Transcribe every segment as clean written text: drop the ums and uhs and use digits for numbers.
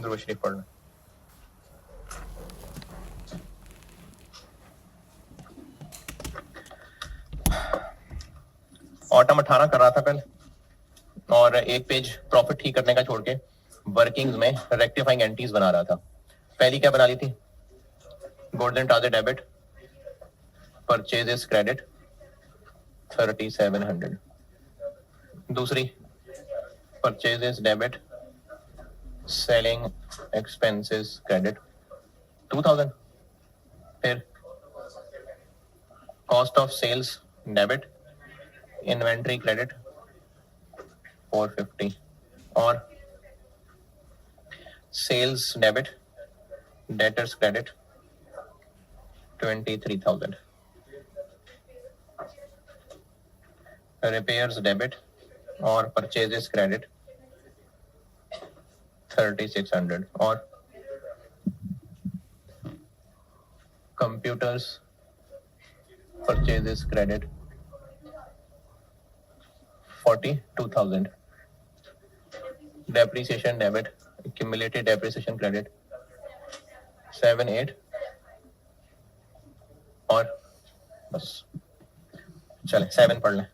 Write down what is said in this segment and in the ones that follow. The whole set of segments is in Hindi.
दुरूद शरीफ पढ़ना। ऑटम 18 कर रहा था कल, और एक पेज प्रॉफिट ठीक करने का छोड़ के वर्किंग्स में रेक्टिफाइंग एंटीज बना रहा था। पहली क्या बना ली थी? गोल्डन टाजे डेबिट, परचेजेस क्रेडिट 3700। दूसरी purchases debit, selling expenses credit 2000। फिर cost of sales debit, inventory credit 450, और sales debit, debtors credit 23,000, repairs debit और परचेजेस क्रेडिट 3600, और computers purchases credit 42,000, depreciation debit, accumulated depreciation credit 7-8, और बस चले 7 पढ़ लें।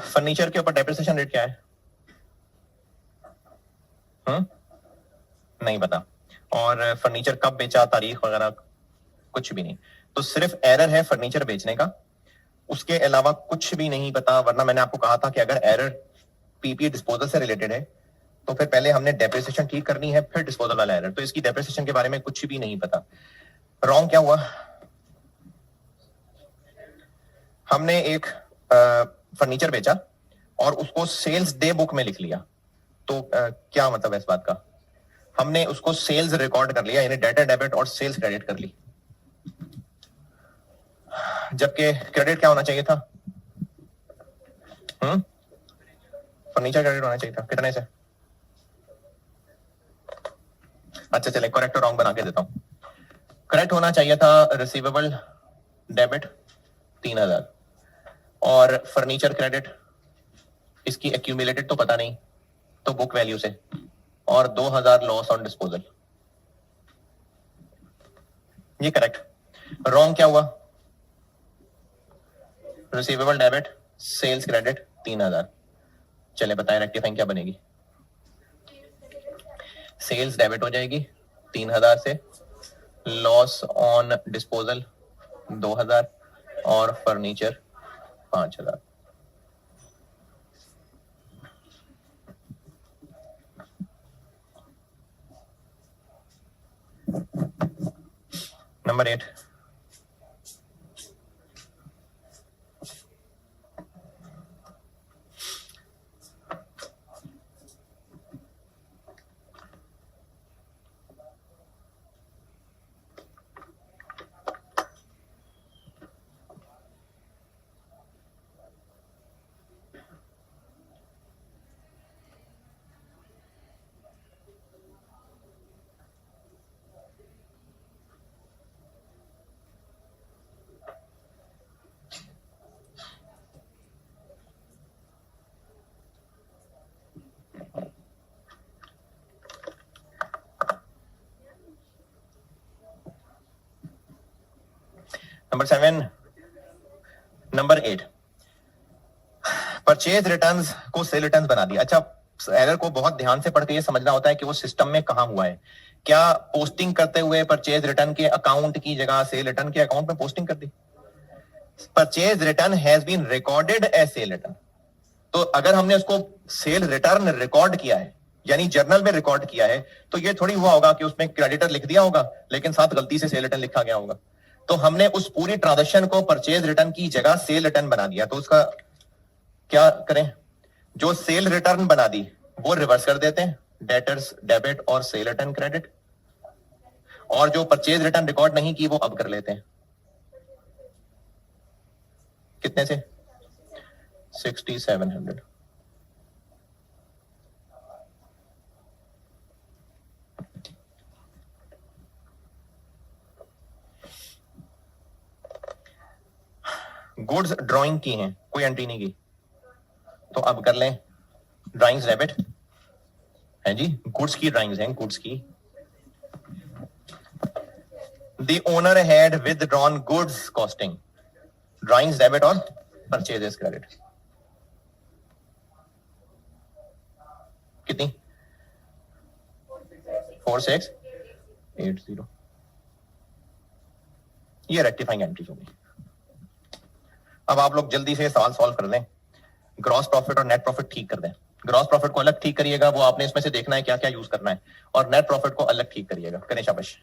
फर्नीचर के ऊपर डेप्रिसिएशन रेट क्या है? नहीं पता। और फर्नीचर कब बेचा, तारीख वगैरह कुछ भी नहीं। तो सिर्फ एरर है फर्नीचर बेचने का, उसके अलावा कुछ भी नहीं पता। वरना मैंने आपको कहा था कि अगर एरर पीपी डिस्पोजल से रिलेटेड है तो फिर पहले हमने डेप्रिसिएशन ठीक करनी है, फिर डिस्पोजल वाला एरर। तो इसकी डेप्रिसिएशन के बारे में कुछ भी नहीं पता। रॉन्ग क्या हुआ? हमने एक फर्नीचर बेचा और उसको सेल्स डे बुक में लिख लिया। तो क्या मतलब है इस बात का? हमने उसको सेल्स रिकॉर्ड कर लिया, यानी डेटा डेबिट और सेल्स क्रेडिट कर ली, जबकि क्रेडिट क्या होना चाहिए था? फर्नीचर क्रेडिट होना चाहिए था। कितने से? अच्छा चले करेक्ट और रॉन्ग बना के देता हूं। करेक्ट होना चाहिए था रिसीवेबल डेबिट 3000 और फर्नीचर क्रेडिट, इसकी एक्यूमुलेटेड तो पता नहीं, तो बुक वैल्यू से, और 2000 लॉस ऑन डिस्पोजल। ये करेक्ट। रॉन्ग क्या हुआ? Receivable debit, sales credit 3000। चले बताएं रेक्टिफाइंग क्या बनेगी? सेल्स डेबिट हो जाएगी 3000 से, लॉस ऑन डिस्पोजल 2000 और furniture 5000। Number 8, number 7, number 8, purchase returns को सेल रिटर्न्स बना दिया। अच्छा, एरर को बहुत ध्यान से पढ़ के ये समझना होता है कि वो सिस्टम में कहां हुआ है। क्या पोस्टिंग करते हुए परचेज रिटर्न के अकाउंट की जगह सेल रिटर्न के अकाउंट में पोस्टिंग कर दी? Purchase return has been recorded as sale return. तो अगर हमने उसको सेल रिटर्न रिकॉर्ड किया है, यानी जर्नल में रिकॉर्ड किया है, तो ये थोड़ी हुआ होगा कि उसमें क्रेडिटर लिख दिया होगा लेकिन साथ गलती से सेल रिटर्न लिखा गया होगा। तो हमने उस पूरी ट्रांजेक्शन को परचेज रिटर्न की जगह सेल रिटर्न बना दिया। तो उसका क्या करें? जो सेल रिटर्न बना दी वो रिवर्स कर देते हैं, डेटर्स डेबिट और सेल रिटर्न क्रेडिट। और जो परचेज रिटर्न रिकॉर्ड नहीं की वो अब कर लेते हैं। कितने से? 6700। गुड्स ड्राइंग की हैं, कोई एंट्री नहीं की, तो अब कर लें ड्राइंग्स डेबिट है जी, गुड्स की ड्राइंग्स हैं, गुड्स की। The owner had withdrawn goods costing, drawings debit और परचेजेस क्रेडिट। कितनी? 4680। ये रेक्टिफाइंग एंट्रीज होगी। अब आप लोग जल्दी से सवाल सॉल्व कर दें, ग्रॉस प्रॉफिट और नेट प्रॉफिट ठीक कर दें। ग्रॉस प्रॉफिट को अलग ठीक करिएगा, वो आपने इसमें से देखना है क्या क्या यूज करना है, और नेट प्रॉफिट को अलग ठीक करिएगा। करें शाबाश।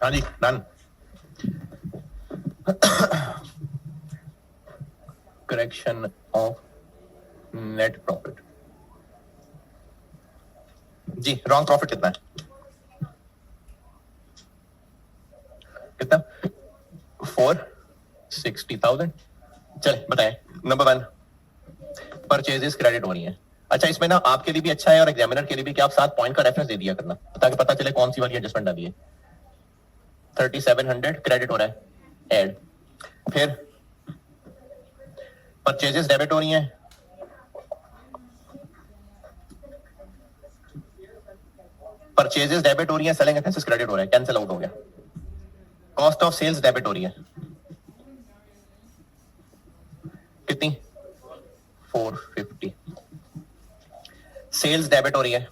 हाँ जी, done. Correction of net profit. जी, रॉन्ग प्रॉफिट कितना है? कितना? 460,000। चले बताएं। नंबर 1, परचेजेस क्रेडिट हो रही है। अच्छा, इसमें ना आपके लिए भी अच्छा है और एग्जामिनर के लिए भी कि आप 7 पॉइंट का रेफरेंस दे दिया करना ताकि पता चले कौन सी वाली एडजस्टमेंट डाली है। 3700 क्रेडिट हो रहा है, ऐड। फिर परचेजेस डेबिट हो रही है, परचेजेस डेबिट हो रही है, सेलिंग एक्सपेंसेस क्रेडिट हो रहा है, कैंसिल आउट हो गया। कॉस्ट ऑफ सेल्स डेबिट हो रही है, कितनी? 450। सेल्स डेबिट हो रही है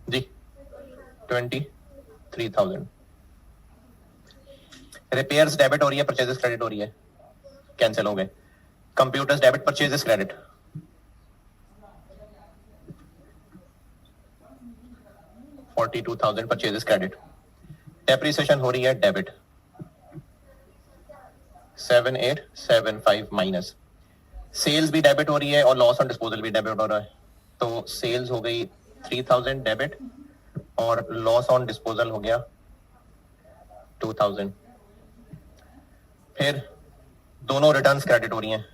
जी, 23,000। रिपेयर्स डेबिट हो रही है, परचेजेस क्रेडिट हो रही है, कैंसिल हो गए। Computers debit, purchases credit, 42,000 purchases credit. Depreciation हो रही है, डेबिट, 7875 माइनस। सेल्स भी डेबिट हो रही है और लॉस ऑन डिस्पोजल भी डेबिट हो रहा है, तो सेल्स हो गई 3000 डेबिट और लॉस ऑन डिस्पोजल हो गया 2000। फिर दोनों रिटर्न्स क्रेडिट हो रही हैं,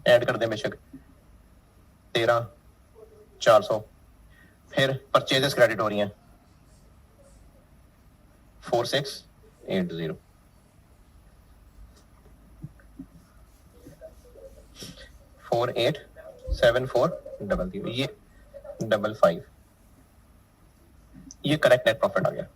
ऐड कर दें बेशक, 13,400। फिर परचेजेस क्रेडिट हो रही हैं, 4680। 487400, ये 55, ये करेक्ट नेट प्रॉफिट आ गया।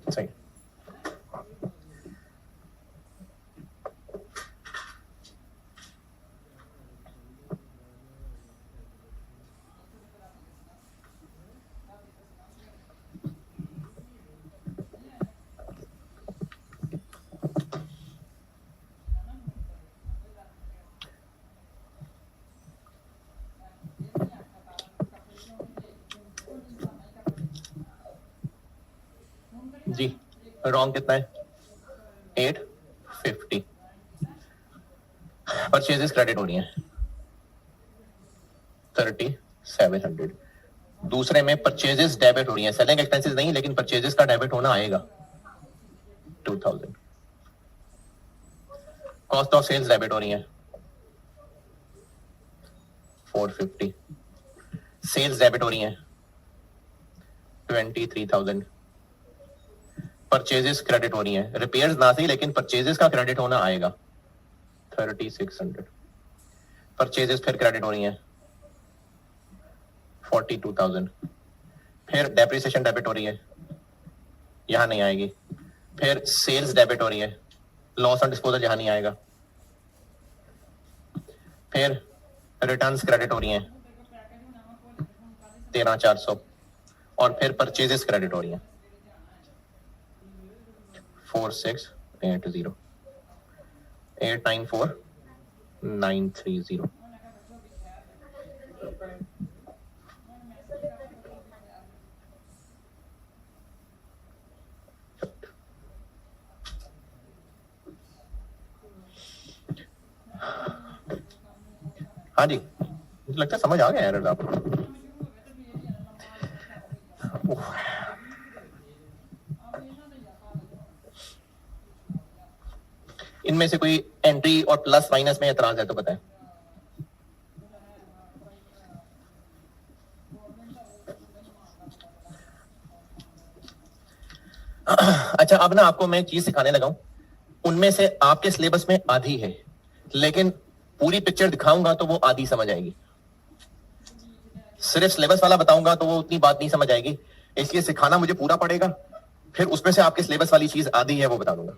सही। जी, रॉन्ग कितना है? 850। परचेजेस क्रेडिट हो रही है, 3700। दूसरे में परचेजेस डेबिट हो रही है, सेलिंग एक्सपेंसेस नहीं, लेकिन परचेजेस का डेबिट होना आएगा, 2000। कॉस्ट ऑफ सेल्स डेबिट हो रही है, 450। सेल्स डेबिट हो रही है, 23,000। परचेजेस क्रेडिट हो रही है, रिपेयर्स ना सही लेकिन परचेजेस का क्रेडिट होना आएगा, 3600। परचेजेस फिर क्रेडिट हो रही है, 42,000। फिर डेप्रिसिएशन डेबिट हो रही है, यहां नहीं आएगी। फिर सेल्स डेबिट हो रही है, लॉस ऑन डिस्पोजल यहां नहीं आएगा। फिर रिटर्न्स क्रेडिट हो रही हैं, 13,400। और फिर परचेजेस क्रेडिट हो रही हैं, 4680, 894930। हाँ जी, मुझे लगता है समझ आ गया एरर आपको। इनमें से कोई एंट्री और प्लस माइनस में एतराज है तो बताएं। अच्छा, अब ना आपको मैं चीज सिखाने लगा हूं, उनमें से आपके सिलेबस में आधी है, लेकिन पूरी पिक्चर दिखाऊंगा तो वो आधी समझ आएगी। सिर्फ सिलेबस वाला बताऊंगा तो वो उतनी बात नहीं समझ आएगी, इसलिए सिखाना मुझे पूरा पड़ेगा, फिर उसमें से आपके सिलेबस वाली चीज आधी है वो बता दूंगा।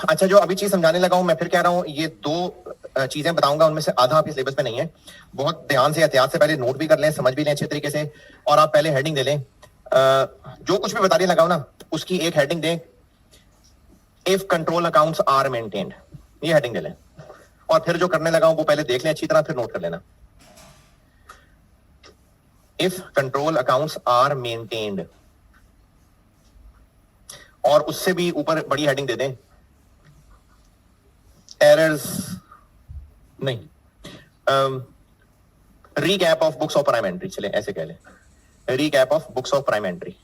अच्छा, जो अभी चीज समझाने लगा हूं मैं फिर कह रहा हूं, ये दो चीजें बताऊंगा, उनमें से आधा आपके सिलेबस में नहीं है। बहुत ध्यान से एहतियात से पहले नोट भी कर लें, समझ भी लें अच्छे तरीके से, और आप पहले हेडिंग दे लें। जो कुछ भी बताने लगा हूं ना, उसकी एक हेडिंग दें, if control accounts are maintained, ये हेडिंग दे लें। और फिर जो करने लगा हूं वो पहले देख लें अच्छी तरह, फिर नोट कर लेना। If control accounts are maintained, और उससे भी ऊपर बड़ी हेडिंग दे दें, एरर्स नहीं, recap of books of prime entry, चले ऐसे कह लें, recap of books of prime entry.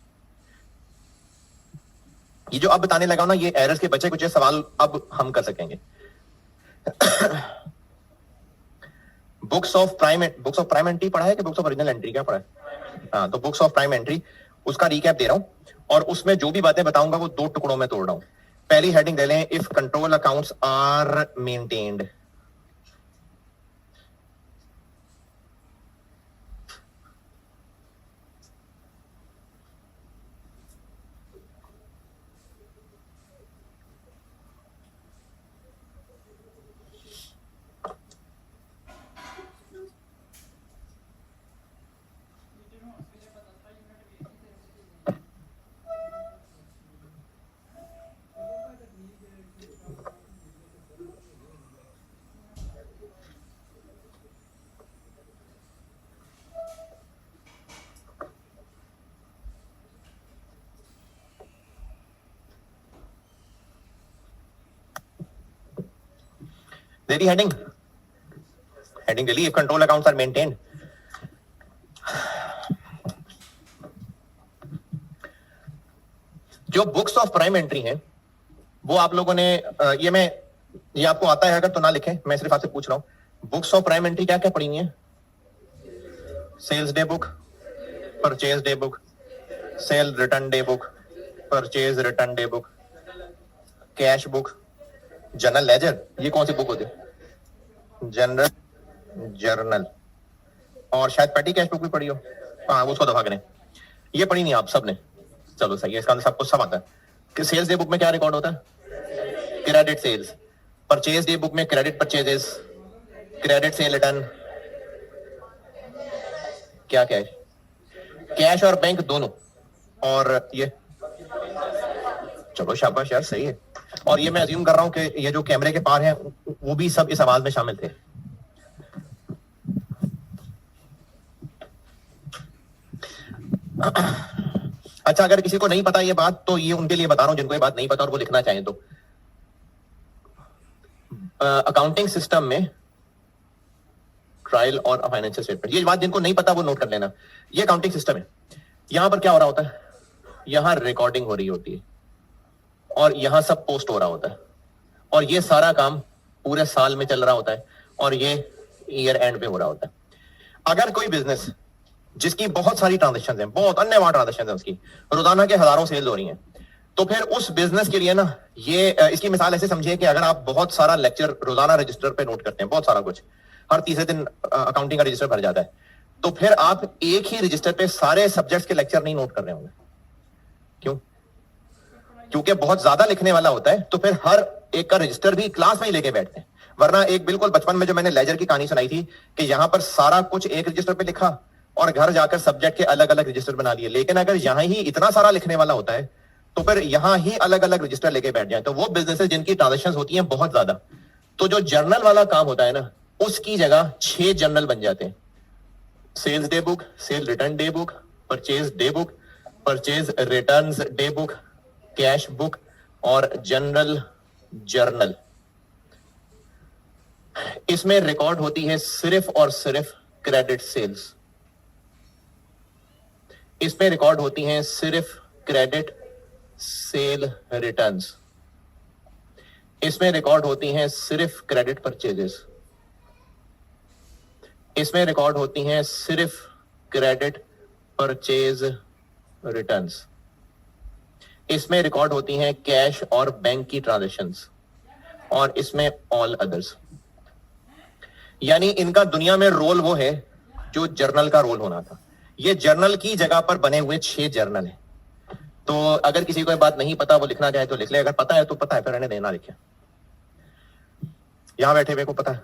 ये जो अब बताने लगा हूं ना, ये एरर्स के बचे कुछ सवाल अब हम कर सकेंगे। बुक्स ऑफ प्राइम एंट्री पढ़ा है कि बुक्स ऑफ ओरिजिनल एंट्री, क्या पढ़ा है? हाँ, तो बुक्स ऑफ प्राइम एंट्री, उसका रीकैप दे रहा हूं, और उसमें जो भी बातें बताऊंगा वो दो टुकड़ों में तोड़ रहा हूं। पहली हेडिंग दे लें, if control accounts are maintained. दे दी हेडिंग दे ली, if control accounts are maintained. जो बुक्स ऑफ प्राइम एंट्री है वो आप लोगों ने ये आपको आता है, अगर तो ना लिखें, मैं सिर्फ आपसे पूछ रहा हूं, बुक्स ऑफ प्राइम एंट्री क्या क्या पढ़ी है? Sales day book, purchase day book, sale return day book, purchase return day book, cash book, general ledger, ये कौन सी बुक होती है? जनरल जर्नल, और शायद पेटी कैश बुक भी पढ़ी हो, हाँ उसको दफा करें। ये पढ़ी नहीं आप सब ने? चलो सही है, इसका अंदर सब कुछ सब आता है। कि सेल्स डे बुक में क्या रिकॉर्ड होता है? Credit sales. Purchase day book में credit purchases, credit sale return, क्या कैश, कैश और बैंक दोनों, और ये, चलो शाबाश यार, सही है। और ये मैं अज्यूम कर रहा हूं कि ये जो कैमरे के पार हैं वो भी सब इस आवाज में शामिल थे। अच्छा, अगर किसी को नहीं पता ये बात, तो ये उनके लिए बता रहा हूं जिनको ये बात नहीं पता और वो लिखना चाहें तो। अकाउंटिंग सिस्टम में ट्रायल और फाइनेंशियल स्टेटमेंट, ये बात जिनको नहीं पता वो नोट कर लेना। ये अकाउंटिंग सिस्टम है, यहां पर क्या हो रहा होता है? यहां रिकॉर्डिंग हो रही होती है, और यहां सब पोस्ट हो रहा होता है, और ये सारा काम पूरे साल में चल रहा होता है, और ये ईयर एंड पे हो रहा होता है। अगर कोई बिजनेस जिसकी बहुत सारी ट्रांजेक्शन हैं, बहुत अन्य ट्रांजेक्शन है, उसकी रोजाना के हजारों सेल्स हो रही हैं, तो फिर उस बिजनेस के लिए ना, ये इसकी मिसाल ऐसे समझिए कि अगर आप बहुत सारा लेक्चर रोजाना रजिस्टर पे नोट करते हैं, बहुत सारा कुछ, हर तीसरे दिन अकाउंटिंग का रजिस्टर भर जाता है, तो फिर आप एक ही रजिस्टर पे सारे सब्जेक्ट्स के लेक्चर नहीं नोट कर रहे होंगे। क्यों? क्योंकि बहुत ज्यादा लिखने वाला होता है, तो फिर हर एक का रजिस्टर भी क्लास में ही लेके बैठते हैं। वरना एक बिल्कुल बचपन में जो मैंने लेजर की कहानी सुनाई थी कि यहां पर सारा कुछ एक रजिस्टर पे लिखा और घर जाकर सब्जेक्ट के अलग अलग रजिस्टर बना लिए, लेकिन अगर यहां ही इतना सारा लिखने वाला होता है तो फिर यहां ही अलग अलग रजिस्टर लेके बैठ जाए, तो वो बिजनेसेस जिनकी ट्रांजेक्शन होती हैं बहुत ज्यादा, तो जो जर्नल वाला काम होता है ना, उसकी जगह 6 जर्नल बन जाते हैं। Sales day book, sale return day book, purchase day book, purchase returns day book, cash book और जनरल जर्नल। इसमें रिकॉर्ड होती है सिर्फ और सिर्फ क्रेडिट सेल्स, इसमें रिकॉर्ड होती हैं सिर्फ क्रेडिट सेल रिटर्न्स, इसमें रिकॉर्ड होती हैं सिर्फ क्रेडिट परचेजेस, इसमें रिकॉर्ड होती हैं सिर्फ क्रेडिट परचेज रिटर्न्स, इसमें रिकॉर्ड होती हैं कैश और बैंक की ट्रांजैक्शंस, और इसमें ऑल अदर्स। यानी इनका दुनिया में रोल वो है जो जर्नल का रोल होना था। ये जर्नल की जगह पर बने हुए 6 जर्नल है। तो अगर किसी को बात नहीं पता वो लिखना चाहे तो लिख ले, अगर पता है तो पता है, फिर रहने देना लिखे। यहां बैठे हुए को पता है,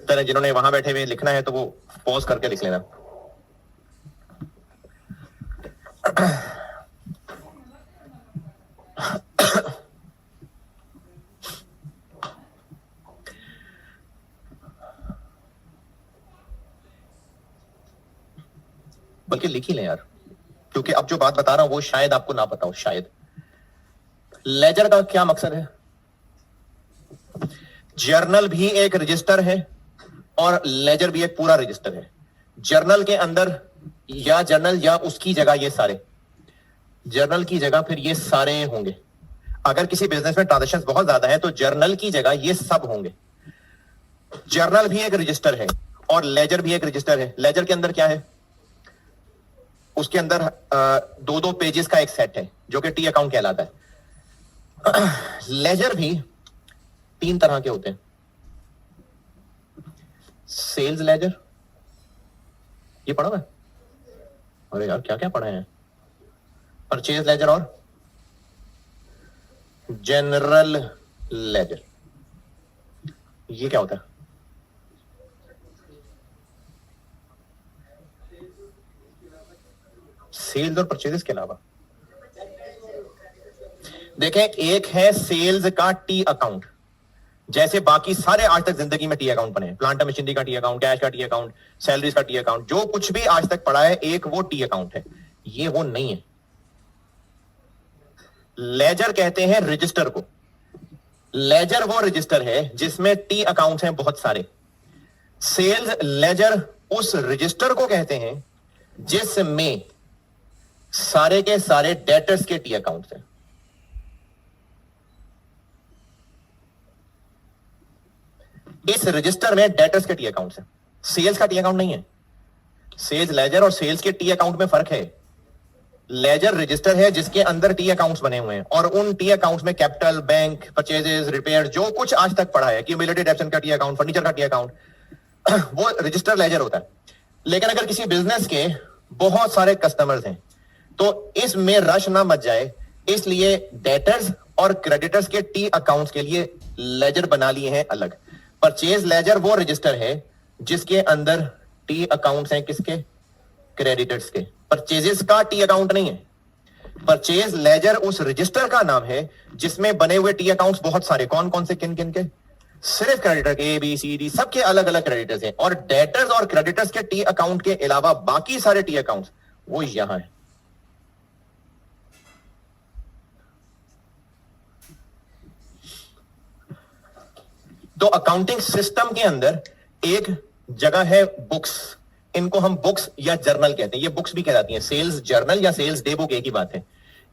तो जिन्होंने वहां बैठे हुए लिखना है तो वो पॉज करके लिख लेना। बल्कि लिख ही ले यार, क्योंकि अब जो बात बता रहा हूं वो शायद आपको ना पता हो। शायद लेजर का क्या मकसद है? जर्नल भी एक रजिस्टर है और लेजर भी एक पूरा रजिस्टर है। जर्नल के अंदर या जर्नल या उसकी जगह ये सारे, जर्नल की जगह फिर ये सारे होंगे। अगर किसी बिजनेस में ट्रांजैक्शंस बहुत ज्यादा है तो जर्नल की जगह ये सब होंगे। जर्नल भी एक रजिस्टर है और लेजर भी एक रजिस्टर है। लेजर के अंदर क्या है? उसके अंदर 2-2 पेजेस का एक सेट है जो कि टी अकाउंट कहलाता है। लेजर भी 3 तरह के होते हैं। सेल्स लेजर, ये पढ़ा है? अरे यार क्या क्या पढ़े हैं? परचेज लेजर और जनरल लेजर। ये क्या होता है? सेल्स और परचेजेस के अलावा देखें, एक है सेल्स का टी अकाउंट, जैसे बाकी सारे आज तक जिंदगी में टी अकाउंट बने, प्लांट मशीनरी का टी अकाउंट, कैश का टी अकाउंट, सैलरीज का टी अकाउंट, जो कुछ भी आज तक पड़ा है एक वो टी अकाउंट है। ये वो नहीं है। लेजर कहते हैं रजिस्टर को। लेजर वो रजिस्टर है जिसमें टी अकाउंट्स हैं बहुत सारे। सेल्स लेजर उस रजिस्टर को कहते हैं जिसमें सारे के सारे डेटर्स के टी अकाउंट्स हैं। इस रजिस्टर में डेटर्स के टी अकाउंट्स हैं, सेल्स का टी अकाउंट नहीं है। सेल्स लेजर और सेल्स के टी अकाउंट में फर्क है। लेजर रजिस्टर है जिसके अंदर टी अकाउंट्स बने हुए हैं और उन टी अकाउंट्स में कैपिटल, बैंक, परचेजेस, रिपेयर, जो कुछ आज तक पड़ा है, क्यूमुलेटेड डेप्शन का टी अकाउंट, फर्नीचर का टी अकाउंट, वो रजिस्टर लेजर होता है। लेकिन अगर किसी बिजनेस के बहुत सारे कस्टमर्स हैं तो इसमें रश ना मच जाए, इसलिए डेटर्स और क्रेडिटर्स के टी अकाउंट्स के लिए लेजर बना लिए हैं अलग। परचेज लेजर वो रजिस्टर है जिसके अंदर टी अकाउंट्स हैं, किसके? क्रेडिटर्स के। परचेजेस का टी अकाउंट नहीं है। परचेज लेजर उस रजिस्टर का नाम है जिसमें बने हुए टी अकाउंट्स बहुत सारे। कौन कौन से? किन किन के? सिर्फ क्रेडिटर के, ए बी सी डी, सबके अलग अलग क्रेडिटर्स हैं। और डेटर्स और क्रेडिटर्स के टी अकाउंट के अलावा बाकी सारे टी अकाउंट्स वो यहां है। तो अकाउंटिंग सिस्टम के अंदर एक जगह है बुक्स। इनको हम बुक्स या जर्नल कहते हैं। ये बुक्स भी कहलाती हैं। सेल्स जर्नल या सेल्स डे बुक एक ही बात है।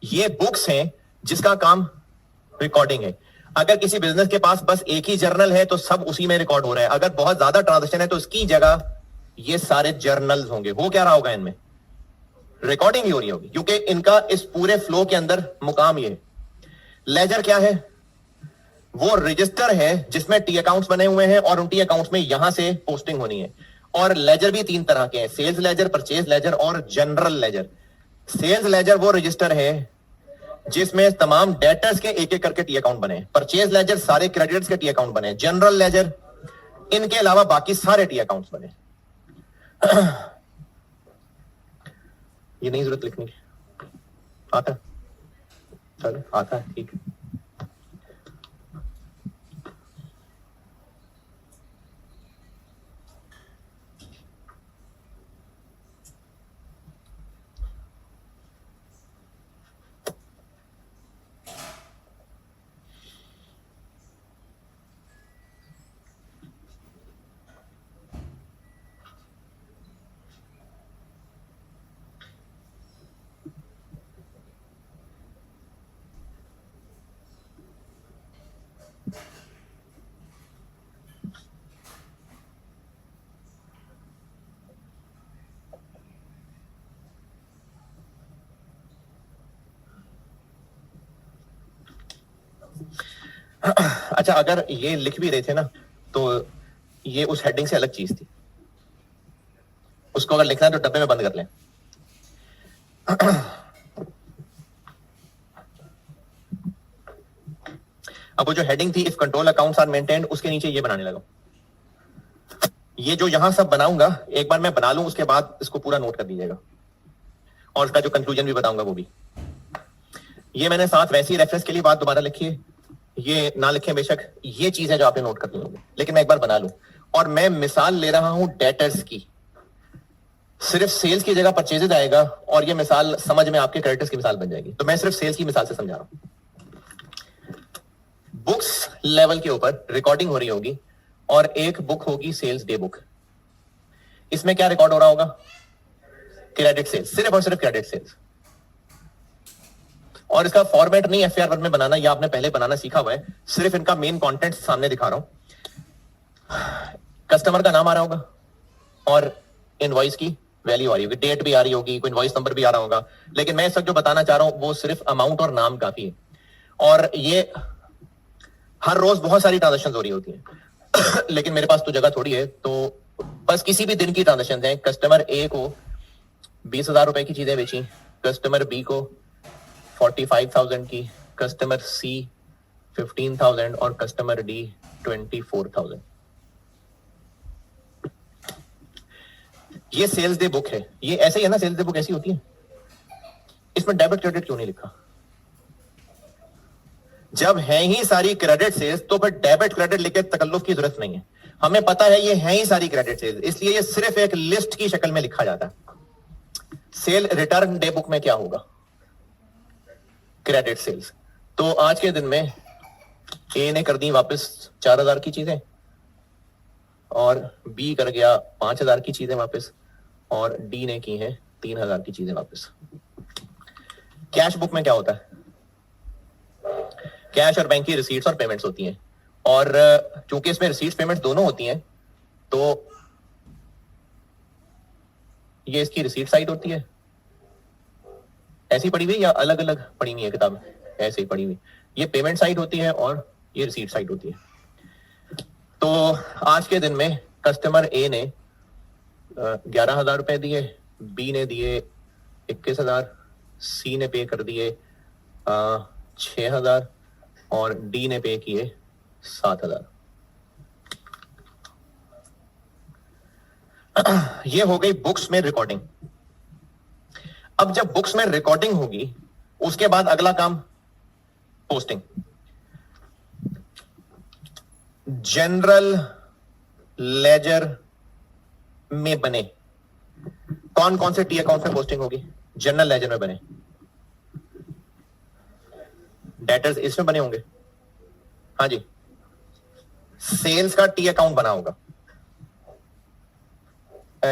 ये बुक्स हैं जिसका काम रिकॉर्डिंग है। अगर किसी बिजनेस के पास बस एक ही जर्नल है तो सब उसी में रिकॉर्ड हो रहा है। अगर बहुत ज्यादा ट्रांजैक्शन है तो इसकी जगह ये सारे जर्नल्स होंगे। हो क्या रहा होगा? इनमें रिकॉर्डिंग ही हो रही होगी, क्योंकि इनका इस पूरे फ्लो के अंदर मुकाम ये है। लेजर क्या है? वो रजिस्टर है जिसमें टी अकाउंट्स बने हुए हैं और उन टी अकाउंट्स में यहां से पोस्टिंग होनी है। और लेजर भी 3 तरह के हैं, सेल्स लेजर, परचेज लेजर और जनरल लेजर। सेल्स लेजर वो रजिस्टर है जिसमें तमाम डेटर्स के एक एक करके टी अकाउंट बने। परचेज लेजर सारे क्रेडिटर्स के टी अकाउंट बने। जनरल लेजर इनके अलावा बाकी सारे टी अकाउंट्स बने। ये नहीं जरूरत लिखने की, आता चलो आता है ठीक। अच्छा, अगर ये लिख भी रहे थे ना तो ये उस हेडिंग से अलग चीज थी, उसको अगर लिखना है तो डब्बे में बंद कर लें। अब वो जो हेडिंग थी if control accounts are maintained, उसके नीचे ये बनाने लगा। ये जो यहां सब बनाऊंगा एक बार मैं बना लूं, उसके बाद इसको पूरा नोट कर दीजिएगा और इसका जो कंक्लूजन भी बताऊंगा वो भी। ये मैंने साथ वैसी रेफरेंस के लिए बात दोबारा लिखी है, ये ना लिखे बेशक, ये चीज है जो आपने नोट करनी होगी, लेकिन मैं एक बार बना लूं। और मैं मिसाल ले रहा हूं डेटर्स की, सिर्फ सेल्स की जगह परचेजेज आएगा और ये मिसाल समझ में आपके क्रेडिटर्स की मिसाल बन जाएगी। तो मैं सिर्फ सेल्स की मिसाल से समझा रहा हूं। बुक्स लेवल के ऊपर रिकॉर्डिंग हो रही होगी और एक बुक होगी सेल्स डे बुक। इसमें क्या रिकॉर्ड हो रहा होगा? क्रेडिट सेल्स, सिर्फ और सिर्फ क्रेडिट सेल्स। और इसका फॉर्मेट नहीं FAR1 में बनाना, या आपने पहले बनाना सीखा हुआ है, सिर्फ इनका मेन कंटेंट सामने दिखा रहा हूं। कस्टमर का नाम आ रहा होगा और इनवॉइस की वैल्यू आ रही होगी, डेट भी आ रही होगी, कोई इनवॉइस नंबर भी आ रहा होगा। लेकिन मैं इस वक्त जो बताना चाह रहा हूं वो सिर्फ अमाउंट और नाम काफी है। और ये हर रोज बहुत सारी ट्रांजेक्शन हो रही होती है। लेकिन मेरे पास तो जगह थोड़ी है, तो बस किसी भी दिन की ट्रांजेक्शन है। कस्टमर ए को 20,000 रुपए की चीजें बेची, कस्टमर बी को 45,000 की, कस्टमर सी 15,000 और कस्टमर डी 24,000। ये सेल्स डे बुक है। ये ऐसे ही है ना, सेल्स डे बुक ऐसी होती है। इसमें डेबिट क्रेडिट क्यों नहीं लिखा? जब है ही सारी क्रेडिट सेल्स तो फिर डेबिट क्रेडिट लिखे तकल्लुफ की जरूरत नहीं है। हमें पता है ये है ही सारी क्रेडिट सेल्स, इसलिए ये सिर्फ एक लिस्ट की शक्ल में लिखा जाता है। सेल रिटर्न डे बुक में क्या होगा? Credit sales. तो आज के दिन में ए ने कर दी वापस 4,000 की चीजें और बी कर गया 5,000 की चीजें वापस और डी ने की है 3,000 की चीजें वापस। कैश बुक में क्या होता है? कैश और बैंक की रिसीट्स और पेमेंट्स होती हैं, और चूंकि इसमें रिसीट्स पेमेंट्स दोनों होती हैं तो ये इसकी रिसीट साइड होती है। ऐसी पड़ी हुई या अलग अलग पड़ी हुई है किताब? ऐसे ही पड़ी हुई। ये पेमेंट साइड होती है और ये रिसीट साइड होती है। तो आज के दिन में कस्टमर ए ने 11,000 रुपए दिए, बी ने दिए 21,000, सी ने पे कर दिए 6,000 और डी ने पे किए 7,000। ये हो गई बुक्स में रिकॉर्डिंग। अब जब बुक्स में रिकॉर्डिंग होगी उसके बाद अगला काम पोस्टिंग। जनरल लेजर में बने कौन कौन से टी अकाउंट में पोस्टिंग होगी? जनरल लेजर में बने डेटर्स इसमें बने होंगे। हाँ जी, सेल्स का टी अकाउंट बना होगा।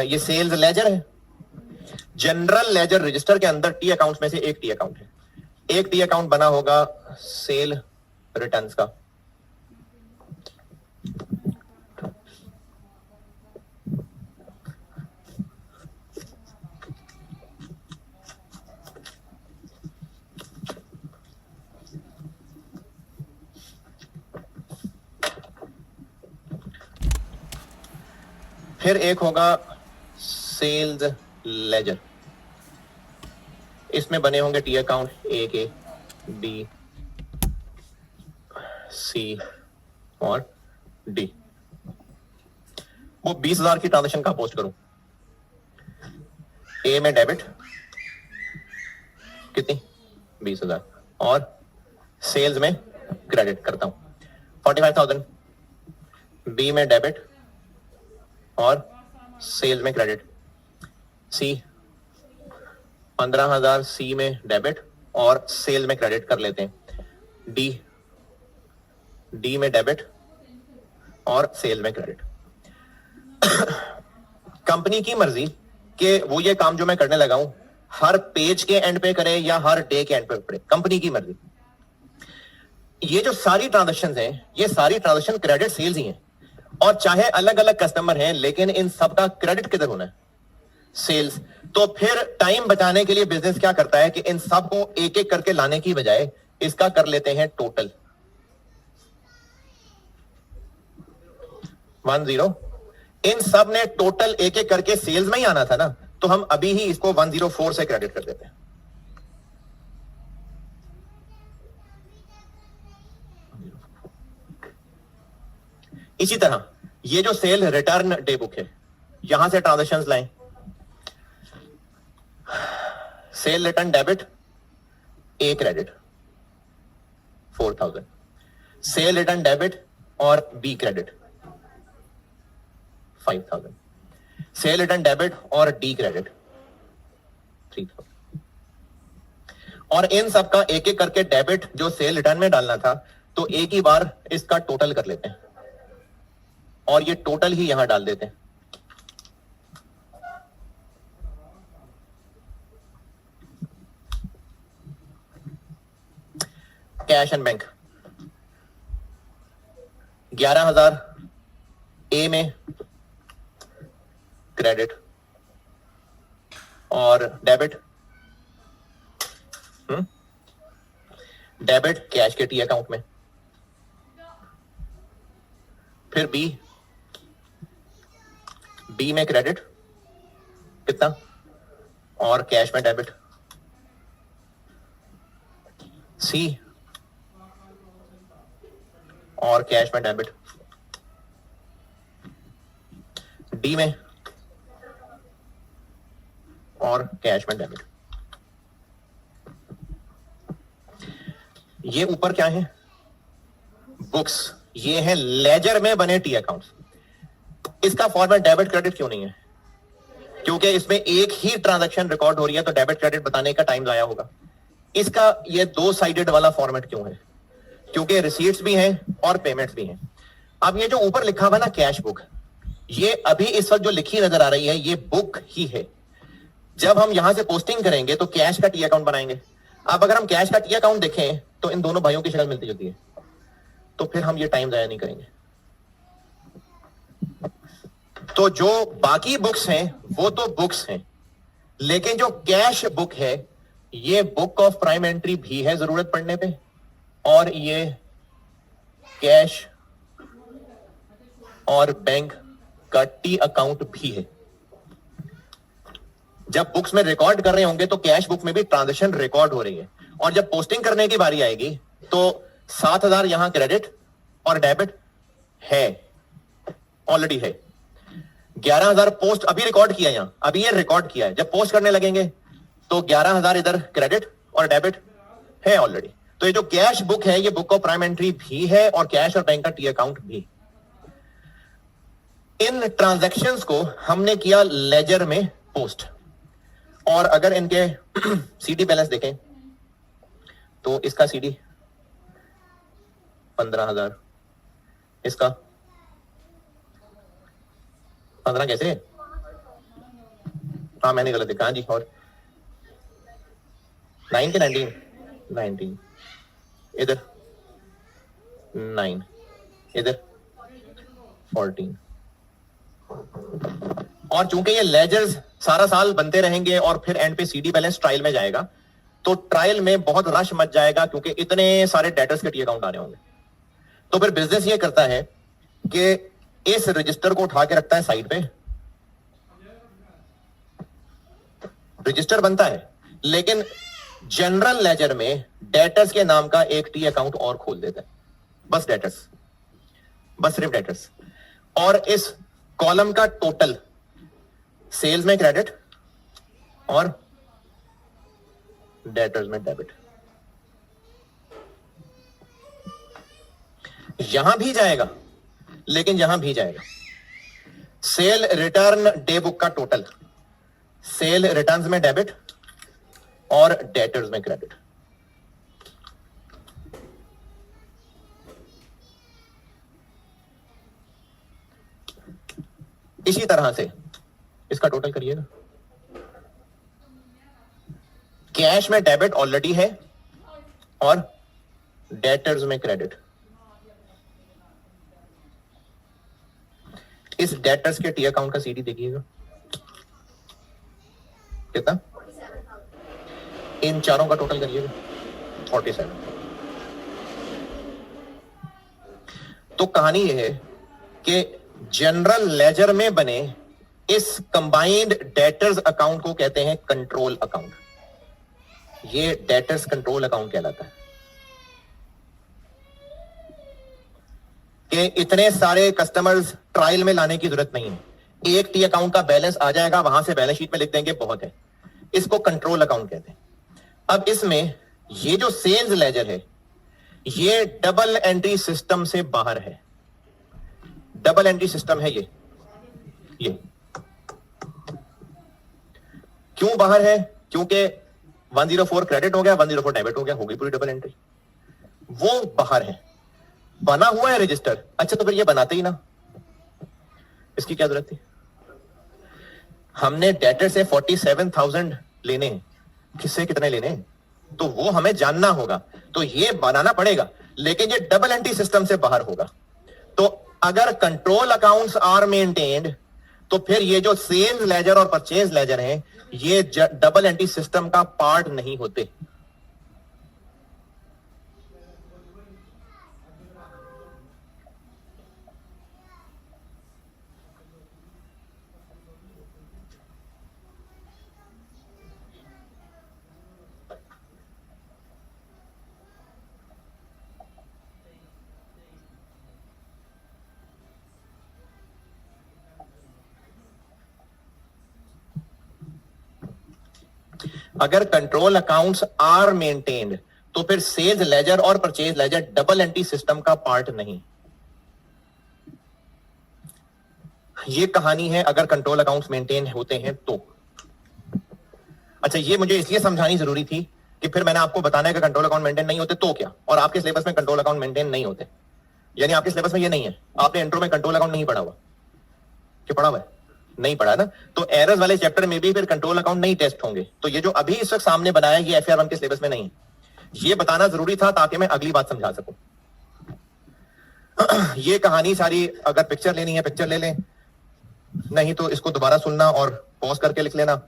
ये सेल्स लेजर है। जनरल लेजर रजिस्टर के अंदर टी अकाउंट्स में से एक टी अकाउंट है। एक टी अकाउंट बना होगा सेल रिटर्न्स का। फिर एक होगा सेल्स लेजर। इसमें बने होंगे टी अकाउंट ए के, बी, सी और डी। वो 20,000 की ट्रांजेक्शन कहां पोस्ट करूं? ए में डेबिट कितनी 20,000 और सेल्स में क्रेडिट करता हूं 45,000, बी में डेबिट और सेल्स में क्रेडिट, सी 15,000 सी में डेबिट और सेल में क्रेडिट कर लेते हैं, डी में डेबिट और सेल में क्रेडिट। कंपनी की मर्जी कि वो ये काम जो मैं करने लगा हूं हर पेज के एंड पे करे या हर डे के एंड पे करे, कंपनी की मर्जी। ये जो सारी ट्रांजेक्शन हैं ये सारी ट्रांजेक्शन क्रेडिट सेल्स ही हैं और चाहे अलग अलग कस्टमर हैं लेकिन इन सबका क्रेडिट किधर होना है? सेल्स। तो फिर टाइम बचाने के लिए बिजनेस क्या करता है कि इन सब को एक एक करके लाने की बजाय इसका कर लेते हैं टोटल 10। इन सब ने टोटल एक एक करके सेल्स में ही आना था ना, तो हम अभी ही इसको 104 से क्रेडिट कर देते हैं। इसी तरह ये जो सेल रिटर्न डे बुक है यहां से ट्रांजेक्शंस लाएं, sale return debit A credit 4,000, sale return debit और B credit 5,000, sale return debit और डी क्रेडिट 3,000। और इन सब का एक एक करके डेबिट जो सेल रिटर्न में डालना था तो एक ही बार इसका टोटल कर लेते हैं और ये टोटल ही यहां डाल देते हैं। कैश एंड बैंक 11,000 ए में क्रेडिट और डेबिट डेबिट कैश के टी अकाउंट में, फिर बी में क्रेडिट कितना और कैश में डेबिट, सी और कैश में डेबिट, डी में और कैश में डेबिट। ये ऊपर क्या है? बुक्स। ये है लेजर में बने टी अकाउंट्स। इसका फॉर्मेट डेबिट क्रेडिट क्यों नहीं है? क्योंकि इसमें एक ही ट्रांजैक्शन रिकॉर्ड हो रही है तो डेबिट क्रेडिट बताने का टाइम जाया होगा। इसका ये 2 साइडेड वाला फॉर्मेट क्यों है? क्योंकि रिसीट्स भी हैं और पेमेंट्स भी हैं। अब ये जो ऊपर लिखा हुआ ना कैश बुक, ये अभी इस वक्त जो लिखी नजर आ रही है ये बुक ही है। जब हम यहां से पोस्टिंग करेंगे तो कैश का टी अकाउंट बनाएंगे। अब अगर हम कैश का टी अकाउंट देखें तो इन दोनों भाइयों की शक्ल मिलती जुलती है, तो फिर हम ये टाइम जाया नहीं करेंगे। तो जो बाकी बुक्स हैं वो तो बुक्स हैं, लेकिन जो कैश बुक है ये बुक ऑफ प्राइम एंट्री भी है जरूरत पड़ने पे, और ये कैश और बैंक का टी अकाउंट भी है। जब बुक्स में रिकॉर्ड कर रहे होंगे तो कैश बुक में भी ट्रांजैक्शन रिकॉर्ड हो रही है, और जब पोस्टिंग करने की बारी आएगी तो 7,000 यहां क्रेडिट और डेबिट है, ऑलरेडी है। 11,000 पोस्ट अभी रिकॉर्ड किया, यहां अभी ये रिकॉर्ड किया है। जब पोस्ट करने लगेंगे तो 11,000 इधर क्रेडिट और डेबिट है ऑलरेडी। तो ये जो कैश बुक है ये बुक ऑफ प्राइम एंट्री भी है और कैश और बैंक का टी अकाउंट भी। इन ट्रांजैक्शंस को हमने किया लेजर में पोस्ट, और अगर इनके सीडी बैलेंस देखें तो इसका सीडी 15,000, इसका 15 कैसे? हाँ मैंने गलत देखा जी। और 9 के 19 इधर 9 इधर 14। और चूंकि ये लेजर्स सारा साल बनते रहेंगे और फिर एंड पे सीडी बैलेंस ट्रायल में जाएगा, तो ट्रायल में बहुत रश मच जाएगा क्योंकि इतने सारे डेटर्स के टी अकाउंट आ रहे होंगे। तो फिर बिजनेस ये करता है कि इस रजिस्टर को उठा के रखता है साइड पे। रजिस्टर बनता है लेकिन जनरल लेजर में डेटर्स के नाम का एक टी अकाउंट और खोल देता है, बस डेटर्स, बस सिर्फ डेटर्स। और इस कॉलम का टोटल, सेल्स में क्रेडिट और डेटर्स में डेबिट। यहां भी जाएगा, लेकिन यहां भी जाएगा। सेल रिटर्न डे बुक का टोटल, सेल रिटर्न्स में डेबिट और डेटर्स में क्रेडिट। इसी तरह से इसका टोटल करिएगा। कैश में डेबिट ऑलरेडी है और डेटर्स में क्रेडिट। इस डेटर्स के टी अकाउंट का सीडी देखिएगा कितना, इन चारों का टोटल करिएगा 47। तो कहानी यह है कि जनरल लेजर में बने इस कंबाइंड डेटर्स अकाउंट को कहते हैं कंट्रोल अकाउंट। ये डेटर्स कंट्रोल अकाउंट कहलाता है कि इतने सारे कस्टमर्स ट्रायल में लाने की जरूरत नहीं है, एक टी अकाउंट का बैलेंस आ जाएगा, वहां से बैलेंस शीट में लिख देंगे, बहुत है। इसको कंट्रोल अकाउंट कहते हैं। अब इसमें ये जो सेल्स लेजर है ये डबल एंट्री सिस्टम से बाहर है। डबल एंट्री सिस्टम है ये। क्यों बाहर है? क्योंकि 104 क्रेडिट हो गया, 104 डेबिट हो गया, हो गई पूरी डबल एंट्री। वो बाहर है, बना हुआ है रजिस्टर। अच्छा, तो फिर ये बनाते ही ना, इसकी क्या जरूरत थी? हमने डेटर से 47,000 लेने हैं, किससे कितने लेने हैं तो वो हमें जानना होगा, तो ये बनाना पड़ेगा, लेकिन ये डबल एंट्री सिस्टम से बाहर होगा। तो अगर कंट्रोल अकाउंट्स आर मेंटेन्ड तो फिर ये जो सेल्स लेजर और परचेज लेजर हैं ये डबल एंट्री सिस्टम का पार्ट नहीं होते। अगर कंट्रोल अकाउंट्स आर मेंटेन्ड तो फिर सेल्स लेजर और purchase laser double entry system का पार्ट नहीं। ये कहानी है अगर कंट्रोल अकाउंट्स मेंटेन होते हैं तो। अच्छा, ये मुझे इसलिए समझानी जरूरी थी कि फिर मैंने आपको बताना है कि कंट्रोल अकाउंट मेंटेन नहीं होते तो क्या, और आपके सिलेबस में कंट्रोल अकाउंट मेंटेन नहीं होते, यानी आपके सिलेबस में ये नहीं है। आपने इंट्रो में कंट्रोल अकाउंट नहीं पढ़ा हुआ, क्या पढ़ा हुआ है? नहीं पढ़ा ना, तो एरर्स वाले चैप्टर में भी फिर कंट्रोल अकाउंट नहीं टेस्ट होंगे। तो ये जो अभी इस वक्त सामने बनाया ये एफआर 1 के सिलेबस में नहीं है, ये बताना जरूरी था ताकि मैं अगली बात समझा सकूं। ये कहानी सारी, अगर पिक्चर लेनी है पिक्चर ले लें, नहीं तो इसको दोबारा सुनना और पॉज करके लिख लेना।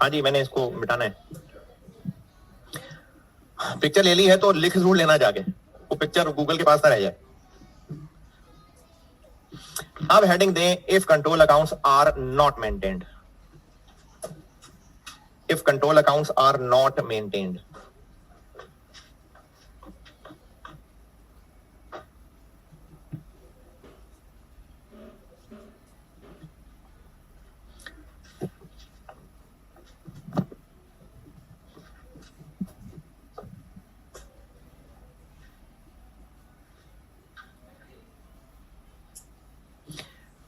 हाँ जी, मैंने इसको मिटाना है। पिक्चर ले ली है तो लिख जरूर लेना जाके, वो पिक्चर गूगल के पास ना रह जाए। अब हेडिंग दें, if control accounts are not maintained. If control accounts are not maintained,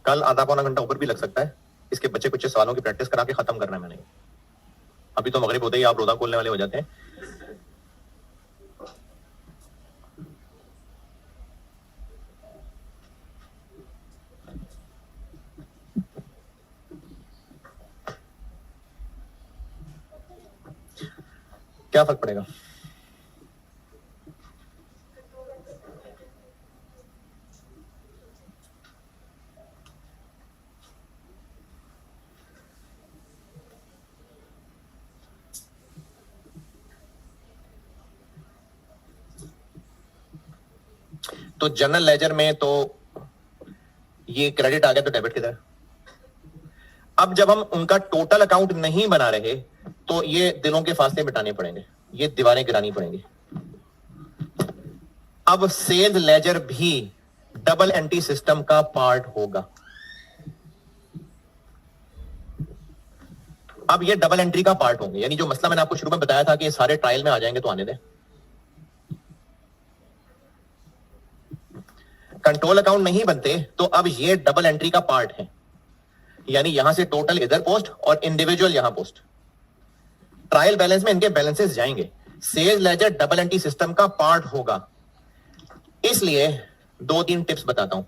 कल आधा पौना घंटा ऊपर भी लग सकता है। इसके बच्चे कुछ सवालों की प्रैक्टिस करा के खत्म करना है मैंने। अभी तो मगरिब होते ही आप रोजा खोलने वाले हो जाते हैं। क्या फर्क पड़ेगा? तो जनरल लेजर में तो ये क्रेडिट आ गया, तो डेबिट किधर? अब जब हम उनका टोटल अकाउंट नहीं बना रहे तो ये दिलों के फासले मिटाने पड़ेंगे, ये दीवारें गिरानी पड़ेंगी। अब सेल्स लेजर भी डबल एंट्री सिस्टम का पार्ट होगा। अब ये डबल एंट्री का पार्ट होंगे, यानी जो मसला मैंने आपको शुरू में बताया था कि ये सारे ट्रायल में आ जाएंगे, तो आने दें। कंट्रोल अकाउंट नहीं बनते तो अब ये डबल एंट्री का पार्ट है, यानी यहां से टोटल इधर पोस्ट और इंडिविजुअल यहां पोस्ट। ट्रायल बैलेंस में इनके बैलेंसेस जाएंगे। Sales ledger double entry system का पार्ट होगा, इसलिए 2-3 टिप्स बताता हूं।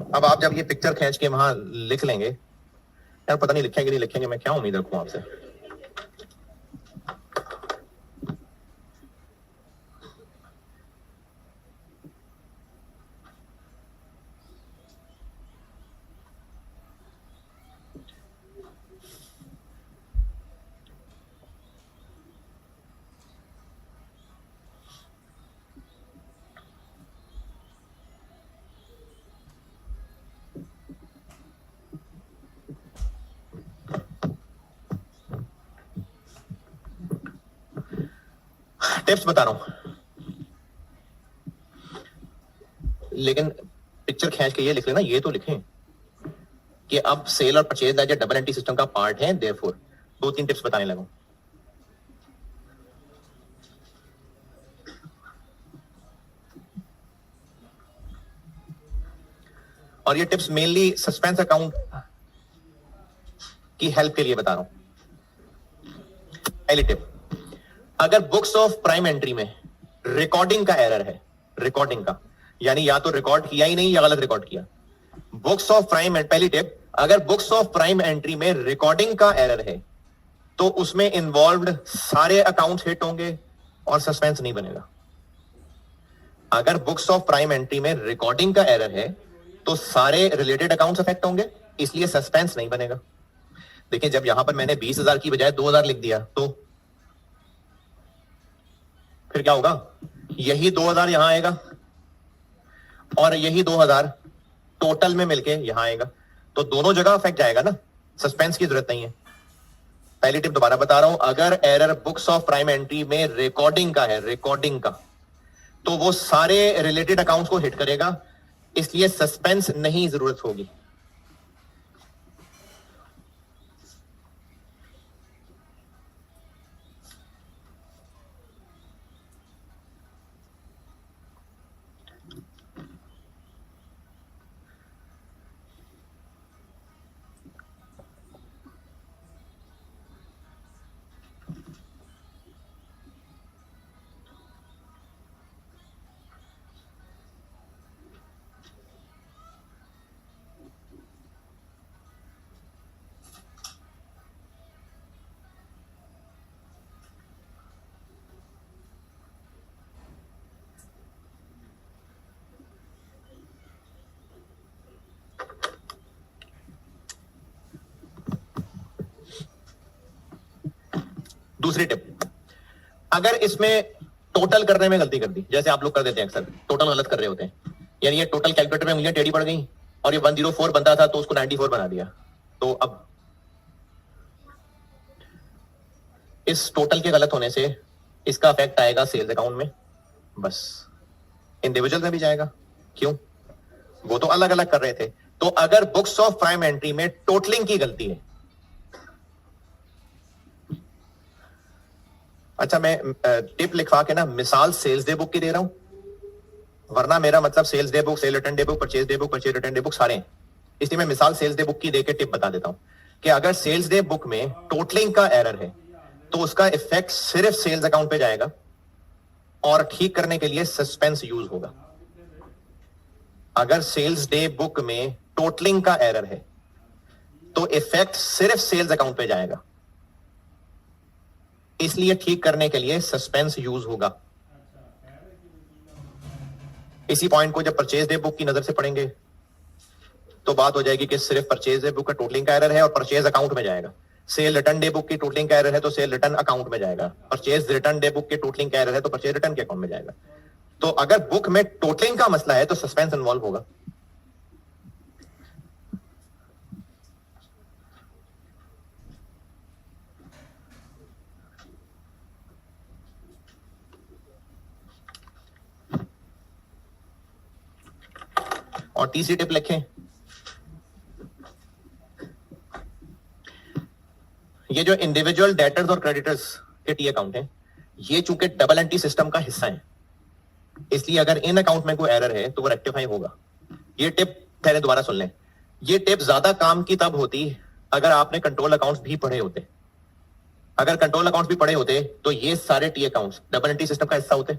अब आप जब ये पिक्चर खींच के वहां लिख लेंगे, यार पता नहीं लिखेंगे नहीं लिखेंगे, मैं क्या उम्मीद रखूं आपसे। टिप्स बता रहा हूं, लेकिन पिक्चर खींच के ये लिख लेना, ये तो लिखें कि अब सेल और purchase laser double entry system का पार्ट है, देयरफॉर 2-3 टिप्स बताने लगा। और ये टिप्स मेनली सस्पेंस अकाउंट की हेल्प के लिए बता रहा हूं। पहली टिप, अगर बुक्स ऑफ प्राइम एंट्री में रिकॉर्डिंग का एरर है, रिकॉर्डिंग का यानी या तो रिकॉर्ड किया ही नहीं या गलत रिकॉर्ड किया। बुक्स ऑफ प्राइम, पहली टिप, अगर बुक्स ऑफ प्राइम एंट्री में रिकॉर्डिंग का एरर है तो उसमें इन्वॉल्व्ड सारे अकाउंट्स हिट होंगे और सस्पेंस नहीं बनेगा। अगर बुक्स ऑफ प्राइम एंट्री में रिकॉर्डिंग का एरर है तो सारे रिलेटेड अकाउंट्स अफेक्ट होंगे, इसलिए सस्पेंस नहीं बनेगा। देखिए, जब यहां पर मैंने 20,000 की बजाय 2,000 लिख दिया तो फिर क्या होगा? यही 2,000 यहां आएगा और यही 2,000 टोटल में मिलके यहां आएगा, तो दोनों जगह अफेक्ट जाएगा ना, सस्पेंस की जरूरत नहीं है। पहली टिप दोबारा बता रहा हूं, अगर error books of prime entry में रिकॉर्डिंग का है, रिकॉर्डिंग का, तो वो सारे रिलेटेड अकाउंट्स को हिट करेगा, इसलिए सस्पेंस नहीं जरूरत होगी। दूसरी टिप, अगर इसमें टोटल करने में गलती कर दी, जैसे आप लोग कर देते हैं अक्सर, टोटल गलत कर रहे होते हैं, यानी ये टोटल कैलकुलेटर में उंगलियां टेढ़ी पड़ गई और ये 104 बनता था तो उसको 94 बना दिया, तो अब इस टोटल के गलत होने से इसका इफेक्ट आएगा सेल्स अकाउंट में, बस इंडिविजुअल में भी जाएगा। क्यों? वो तो अलग अलग कर रहे थे। तो अगर बुक्स ऑफ प्राइम एंट्री में टोटलिंग की गलती है, अच्छा मैं टिप लिखवा के ना मिसाल सेल्स डे बुक की दे रहा हूं, वरना मेरा मतलब sales day book, sale return day book, purchase day book, purchase return day book सारे हैं, इसलिए मैं मिसाल सेल्स डे बुक की देके टिप बता देता हूं कि अगर सेल्स डे बुक में टोटलिंग का एरर है तो उसका इफेक्ट सिर्फ सेल्स अकाउंट पे जाएगा और ठीक करने के लिए सस्पेंस यूज होगा। अगर सेल्स डे बुक में टोटलिंग का एरर है तो इफेक्ट सिर्फ सेल्स अकाउंट पे जाएगा, इसलिए ठीक करने के लिए सस्पेंस यूज होगा। इसी पॉइंट को जब परचेज डे बुक की नजर से पढ़ेंगे तो बात हो जाएगी कि सिर्फ परचेज डे बुक का टोटलिंग का एरर है और परचेज अकाउंट में जाएगा। सेल रिटर्न डे बुक की टोटलिंग का एरर है तो सेल रिटर्न अकाउंट में जाएगा। परचेज रिटर्न डे बुक की टोटलिंग का एरर है तो परचेज रिटर्न के अकाउंट में जाएगा। तो अगर बुक में टोटलिंग का मसला है तो सस्पेंस इन्वॉल्व होगा। और तीसरी टिप लिखें, ये जो इंडिविजुअल डेटर्स और क्रेडिटर्स के टी अकाउंट हैं, ये चूंकि डबल एंट्री सिस्टम का हिस्सा है, इसलिए अगर इन अकाउंट में कोई एरर है तो वो रेक्टिफाई होगा। ये टिप पहले दोबारा सुन लें। ये टिप ज्यादा काम की तब होती अगर आपने कंट्रोल अकाउंट्स भी पढ़े होते। अगर कंट्रोल अकाउंट्स भी पढ़े होते तो ये सारे T accounts double entry system का हिस्सा होते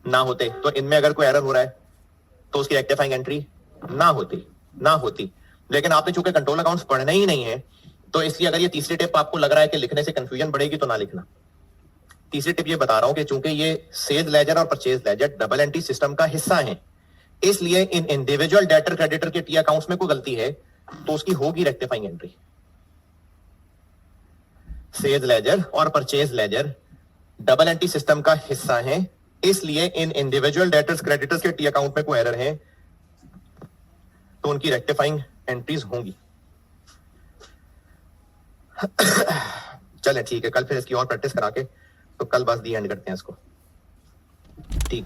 ना होते, तो इनमें अगर कोई एरर हो रहा है तो उसकी रेक्टिफाइंग एंट्री ना होती। लेकिन आपने चूंकि कंट्रोल अकाउंट्स पढ़ने ही नहीं है, तो इसलिए अगर ये तीसरी टिप आपको लग रहा है कि लिखने से कंफ्यूजन बढ़ेगी तो ना लिखना। तीसरी टिप ये बता रहा हूं कि चूंकि ये सेल्स लेजर और purchase laser double entry system का हिस्सा है, इसलिए इन इंडिविजुअल डेटर क्रेडिटर के टी अकाउंट्स में कोई गलती है तो उसकी होगी रेक्टिफाइंग एंट्री। सेल्स लेजर और purchase laser double entry system का हिस्सा है, इसलिए इन इंडिविजुअल डेटर्स क्रेडिटर्स के टी अकाउंट में कोई एरर है तो उनकी रेक्टिफाइंग एंट्रीज होंगी। चले ठीक है, कल फिर इसकी और प्रैक्टिस करा के तो कल बस दी एंड करते हैं इसको। ठीक।